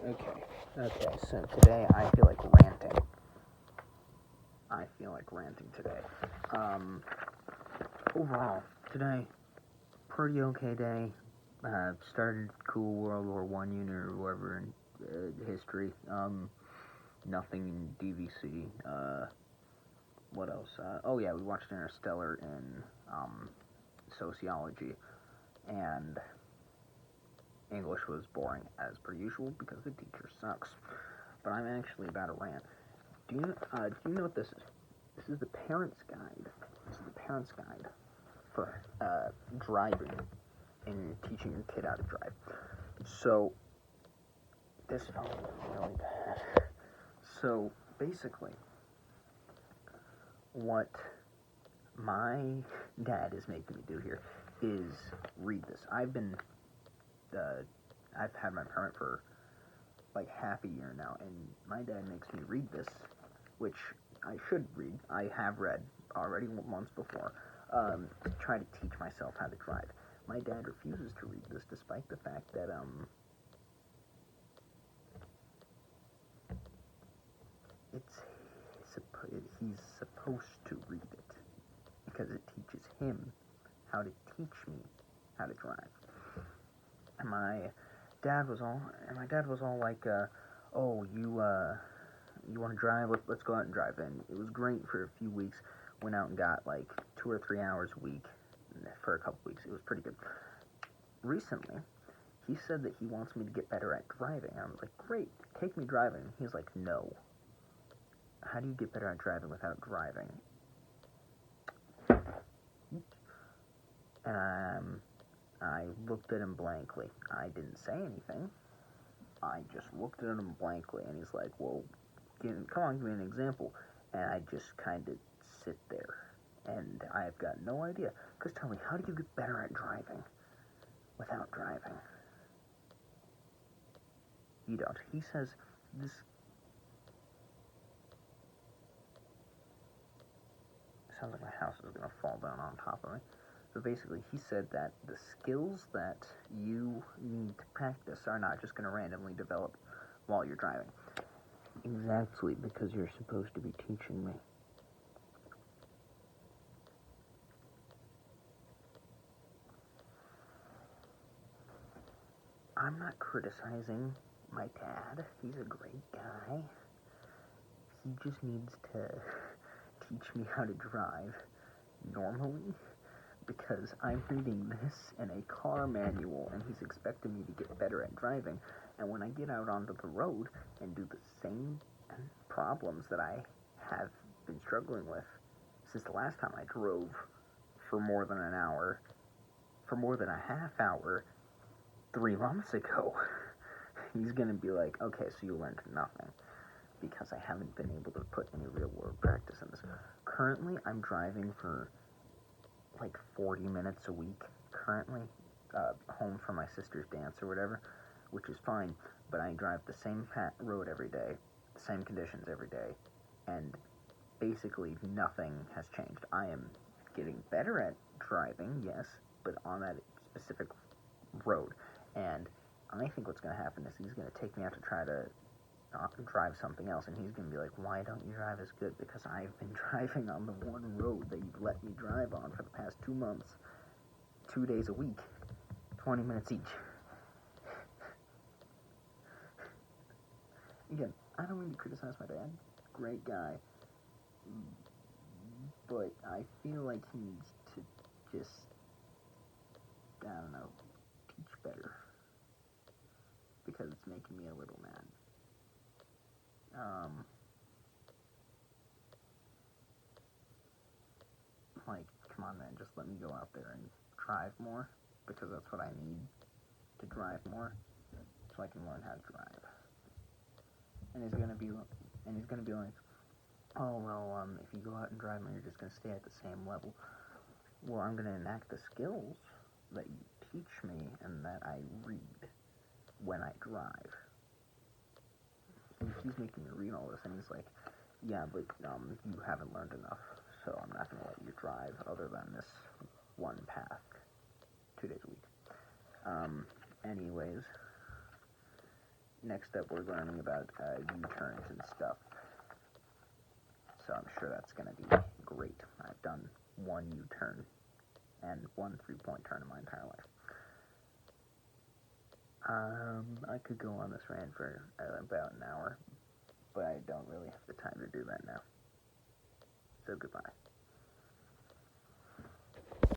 Okay, so today I feel like ranting. Today. Um, Overall, today, pretty okay day. Started cool World War I unit or whatever in history. Nothing in DVC. What else? Oh yeah, we watched Interstellar in sociology, and English was boring as per usual because the teacher sucks. But I'm actually about to rant. Do you know what this is? This is the parent's guide. This is the parent's guide for driving and teaching your kid how to drive. So this phone is really bad. So basically, what my dad is making me do here is read this. I've had my permit for like half a year now, and my dad makes me read this, which I should read. I have read already once before, to try to teach myself how to drive. My dad refuses to read this, despite the fact that he's supposed to read it because it teaches him how to teach me how to drive. And my dad was all like, "Oh, you want to drive? Let's go out and drive." And it was great for a few weeks. Went out and got like 2 or 3 hours a week for a couple weeks. It was pretty good. Recently, he said that he wants me to get better at driving. I was like, "Great, take me driving." He's like, "No. How do you get better at driving without driving?" And I looked at him blankly. I didn't say anything. I just looked at him blankly, and he's like, "Well, come on, give me an example." And I just kind of sit there, and I've got no idea. Because tell me, how do you get better at driving without driving? You don't. He says this. Sounds like my house is going to fall down on top of me. So basically, he said that the skills that you need to practice are not just going to randomly develop while you're driving. Exactly, because you're supposed to be teaching me. I'm not criticizing my dad. He's a great guy. He just needs to teach me how to drive normally, because I'm reading this in a car manual and he's expecting me to get better at driving. And when I get out onto the road and do the same problems that I have been struggling with since the last time I drove for more than an hour, for more than a half hour, 3 months ago, he's going to be like, "Okay, so you learned nothing." Because I haven't been able to put any real world practice in this. Currently, I'm driving for like 40 minutes a week currently, home from my sister's dance or whatever, which is fine, but I drive the same road every day, the same conditions every day, and basically nothing has changed. I am getting better at driving, yes, but on that specific road, and I think what's going to happen is he's going to take me out to try to drive something else, and he's going to be like, "Why don't you drive as good?" Because I've been driving on the one road that you've let me drive on for the past 2 months, 2 days a week, 20 minutes each. Again, I don't mean to criticize my dad. Great guy. But I feel like he needs to just, I don't know, teach better. Because it's making me a little mad. Like, come on, man, just let me go out there and drive more, because that's what I need to drive more, so I can learn how to drive. And he's gonna be like, "Oh well, if you go out and drive, you're just gonna stay at the same level." Well, I'm gonna enact the skills that you teach me and that I read when I drive. And he's making me read all this, and he's like, "Yeah, but you haven't learned enough, so I'm not gonna let you drive other than this one path, 2 days a week." Anyways, next up we're learning about U-turns and stuff. So I'm sure that's going to be great. I've done one U-turn and one three-point turn in my entire life. I could go on this rant for about an hour, but I don't really have the time to do that now. So goodbye.